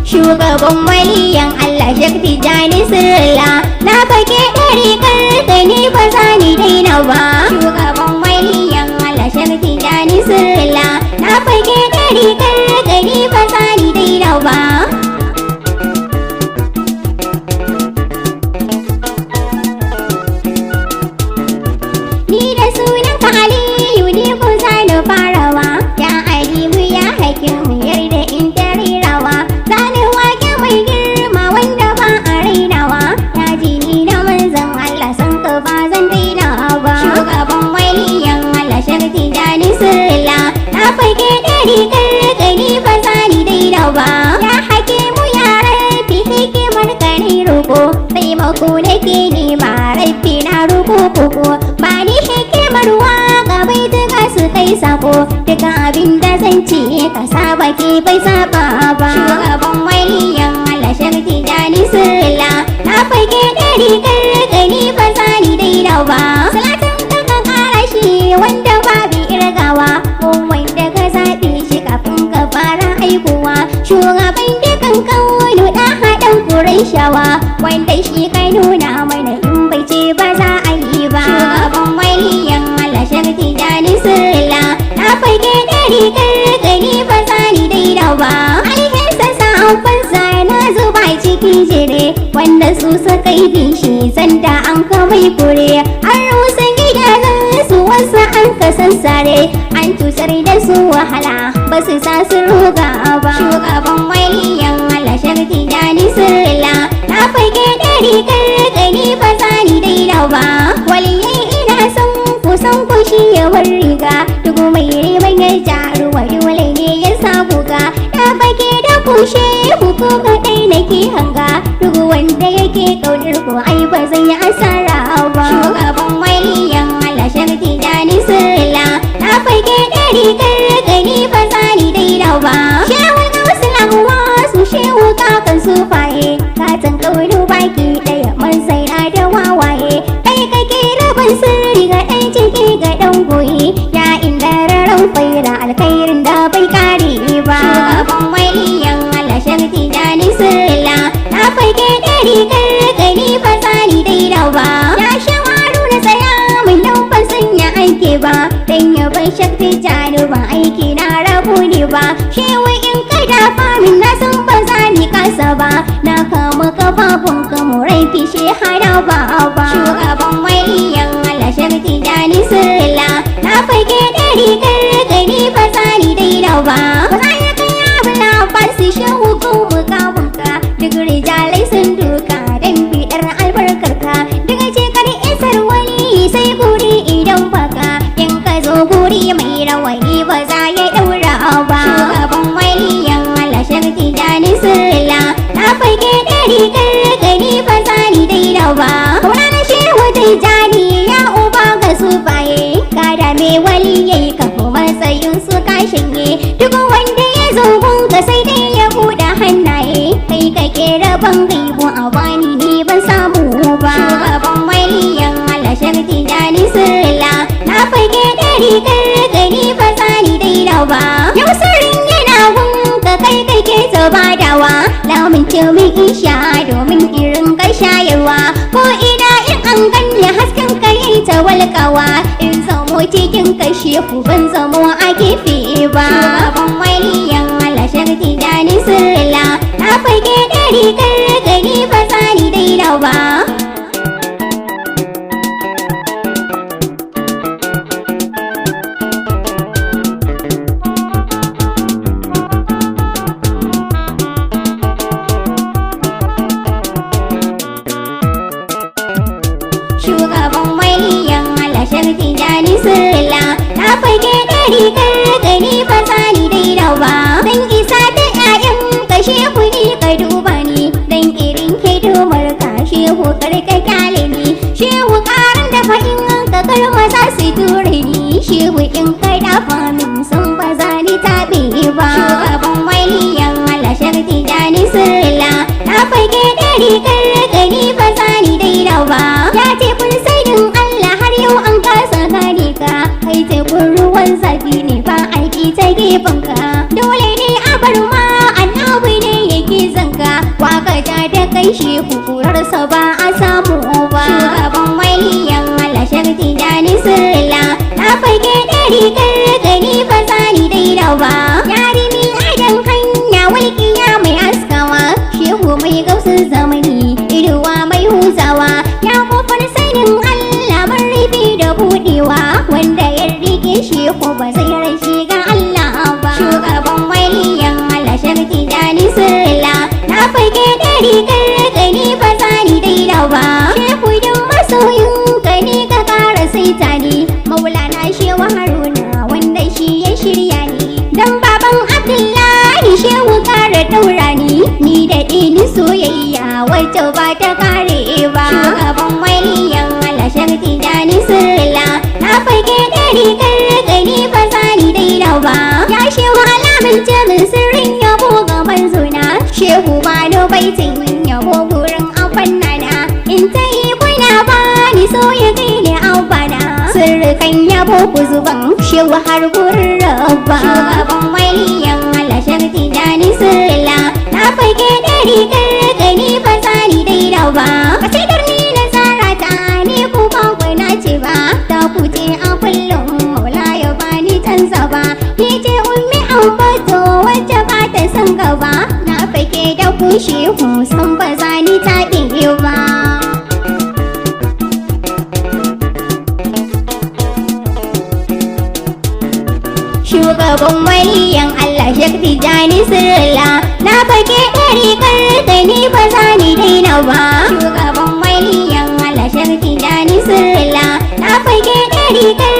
Shugaban waliyan Allah Sheikh Tijjani Sirrillah, na fage ɗarikar kai ni ba za ni daina ba. Shugaban waliyan Allah Sheikh Tijjani Sirrillah, na fage ɗarikar kai ni ba za ni daina ba. Ni da sunan ka Aliyu ni ko za ni farawa, ya Aliyu ya hakimu yarda in tarirawa. Zanin wake mai girma wanda ba a rainawa, ya ji ni da manzon Allah san ka ba zan daina ba. Shugaban waliyan Allah Sheikh Tijjani Sirrillah, na fage ɗarikar kai ni ba za ni daina ba. Ya hakimu ya rafi hikimar ka ni roƙo, taimako nake nema rafi na roƙo koko. Ba ni hikimar waka bai tuka su kai sako, duka abin da zan ce ka saba ke bai saba ba. Shugaban waliyan Allah Sheikh Tijjani Sirrillah, na fage ɗarikar kai ni ba za ni daina ba. Salatin ka ka kara shi wanda babu irgawa, ko wanda ka zaɓe shi kafin ka fara aikowa. Shugaban dukan kaunu da haɗin Qurayshawa, wanda shi kai nuna mana in bai ce ba za a yi ba. Shugaban waliyan Allah Sheikh Tijjani Sirrillah, na fage ɗarikar kai ni ba za ni daina ba. Alhinsa sa'afansa na zuba cikin jire, wanda su suka yi bishi sanda an kamai kure. An rusa gidajen su wasu an kasassare, an tusar da su wahala ba su sa su roga ba. Shugaban waliyan Allah Sheikh Tijjani Sirrillah, na fage ɗarikar kai ni ba za ni daina ba. Waliyai ina son kusan kushi yawar riga, duk mai riban ya jaruwa dole ne ya sa kuka. Na fage da kushe ko kaɗai nake hanga, duk wanda yake ƙaunar ko ai ba zan yi asara ba. Shugaban waliyan Allah Sheikh Tijjani Sirrillah, na fage ɗarikar kai ni ba za ni daina ba. Shewar ga wasu lamuwa su shewu kakan su faye, katon ƙaunar baki ɗaya man sai na da wawaye. Kai kake rabin sirri ga ɗan ciki ga ɗan goyi, ya inda raran faira alkhairin da bai kare ba. Shugaban waliyan Allah Sheikh Tijjani Sirrillah, na fage ɗarikar kai ni ba za ni daina ba. Ya shawaru na tsaya min dan ban sanya aiki ba, dan yaban Sheikh Tijjani ba aiki na rabu ne ba. Shewa in ka dafa min na san ba za ni kasa ba, na kama kafafun ka murai fishe hana ba. Shugaban waliyan Allah Sheikh Tijjani Sirrillah, na fage ɗarikar kai ni ba za ni daina ba. Ba za ya kai abin labasi shehu ko mukamunka, duk rijalai sun duka dan bidar albarkarka. Daga cikar isar wani sai guri idan baka, in ka zo guri mai rawani ba za ya daura ba. Shugaban waliyan Allah Sheikh Tijjani Sirrillah, na fage ɗarikar kai ni ba za ni daina ba. Kauna na shehu Tijjani ya uba ga sufaye, ka dame waliyai ka kuma tsayin su ka shanye. Duk wanda ya zo gunka sai dai ya buɗe hannaye, kai kake rabon gaibu a bani ni ban samu ba. Shugaban waliyan Allah Sheikh Tijjani Sirrillah, na fage ɗarikar kai ni ba za ni daina ba. Yau sirrin yana gunka kai kake ta badawa, lamun min isha domin irin ka shayarwa. Ko ina in an ganni hasken ka yi ta walƙawa, in zamo cikin kashe ku ban zamo a gefe ba. Shugaban waliyan Allah Sheikh Tijjani Sirrillah, na fage ɗarikar kai ni ba za ni daina ba. Shugaban waliyan Allah Sheikh Tijjani Sirrillah, na fage ɗarikar kai ni ba za ni daina ba. Dan isa da ƴaƴan ka shehu ni ka duba ni, dan irin hidimar ka shehu kar ka kyale ni. Shehu ƙaran da fa'in ka kar maza su ture ni, shehu in ka dafa min san ba za ni taɓe ba. Shugaban waliyan Allah Sheikh Tijjani Sirrillah, na fage ɗarikar kai ni ba za ni daina ba. Ya ce kun shehu ba zai rashi ga Allah ba. Shugaban waliyan Allah shakti jani sirla, na fage da rigar gani ba zani daina ba. Shehu don masoyin gani ka kara saita ni, maulana shehu Haruna wanda shi ya shirya ni. Dan baban Abdullahi shehu kara daura ni da ɗini soyayya wacce ba ta kare ba. Shugaban waliyan Allah shakti jani sirla, na fage da rigar gani ba zani daina ba. Ya shehu alamun min sirrin yabo ga manzona, shehu ba no baitin yabo gurin abannana. In ta yi kuna ba ni so ya kai ni abana, sirrikan yabo ku zuban shehu har gurin rabba. Shugaban waliyan Allah shakti jani sirla, na fage da rigar gani ba zani daina ba. Kasidar ni na tsara ta ni ku ba ku na ce ba, ta ku ce a kullum maula ya bani canza ba. Ni ce ummi ambato wacce ba ta san gaba, na fage da ku shehu san ba zani taɗe ba. Shugaban waliyan Allah shakti jani sirla, na fage da rigar gani ba zani daina ba. Shugaban waliyan Allah shakti jani sirla, na fage da rigar